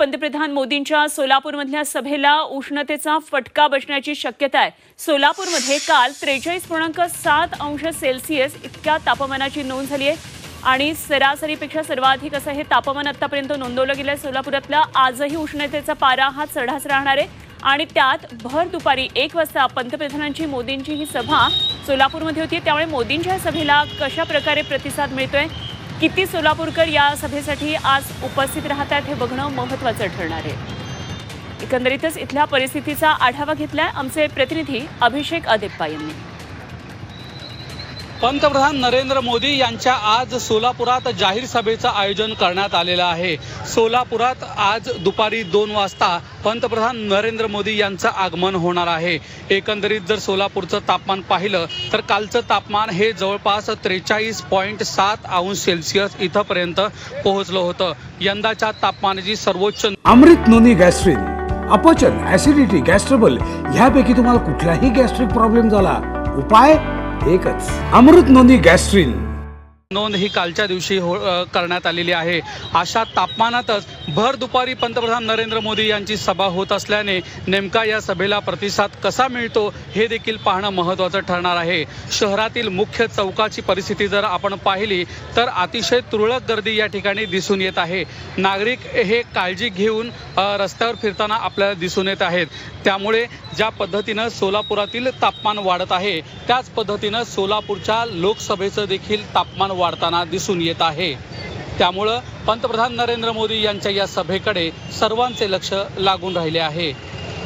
पंतप्रधान मोदींच्या सोलापूरमधल्या सभेला उष्णतेचा फटका बसण्याची शक्यता आहे। सोलापूरमध्ये काल 43.7 अंश सेल्सिअस इतक्या तापमानाची नोंद झाली आहे आणि सरासरीपेक्षा सर्वाधिक असं हे तापमान आतापर्यंत नोंदवलं गेलंय। सोलापुरातला आजही उष्णतेचा पारा हा चढाच राहणार आहे आणि त्यात भर दुपारी 1 वाजता पंतप्रधानांची मोदींची ही सभा सोलापूरमध्ये होती। त्यामुळे मोदींच्या सभेला कशा प्रकारे प्रतिसाद मिळतोय, किती सोलापूरकर या सभेसाठी आज उपस्थित राहतात हे बघणं महत्त्वाचं ठरणार आहे। एकंदरीतच इथल्या परिस्थितीचा आढावा घेतलाय आमचे प्रतिनिधी अभिषेक अदेप्पा यांनी। पंतप्रधान नरेंद्र मोदी यांच्या आज सोलापुरात जाहीर सभेचं आयोजन करण्यात आलेलं आहे। सोलापुरात आज दुपारी 2 वाजता पंतप्रधान नरेंद्र मोदी यांचं आगमन होणार आहे। एकंदरीत जर सोलापूरचं तापमान पाहिलं तर कालचं तापमान हे जवळपास 43.7 अंश सेल्सिअस इथपर्यंत पोहोचलं होतं। यंदाच्या तापमानाची सर्वोच्च अमृत नोनी गॅस्ट्रिन, अपचन, ऍसिडिटी, गॅस्ट्रबल ह्यापैकी तुम्हाला कुठलाही गॅस्ट्रिक प्रॉब्लेम झाला, उपाय एकच, अमृत नोनी गॅस्ट्रिन। नोंद ही कालच्या दिवशी करण्यात आलेली आहे। अशा तापमानातच भर दुपारी पंतप्रधान नरेंद्र मोदी यांची सभा होत असल्याने नेमका या सभेला प्रतिसाद कसा मिळतो हे देखील पाहणं महत्त्वाचं ठरणार आहे। शहरातील मुख्य चौकाची परिस्थिती जर आपण पाहिली तर अतिशय तुरळक गर्दी या ठिकाणी दिसून येत आहे। नागरिक हे काळजी घेऊन रस्त्यावर फिरताना आपल्याला दिसून येत आहेत। त्यामुळे ज्या पद्धतीनं सोलापुरातील तापमान वाढत आहे त्याच पद्धतीनं सोलापूरच्या लोकसभेचं देखील तापमान वाढताना दिसून येत आहे। त्यामुळं पंतप्रधान नरेंद्र मोदी यांच्या या सभेकडे सर्वांचे लक्ष लागून राहिले आहे।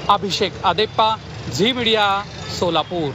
अभिषेक अदेप्पा, झी मीडिया, सोलापूर।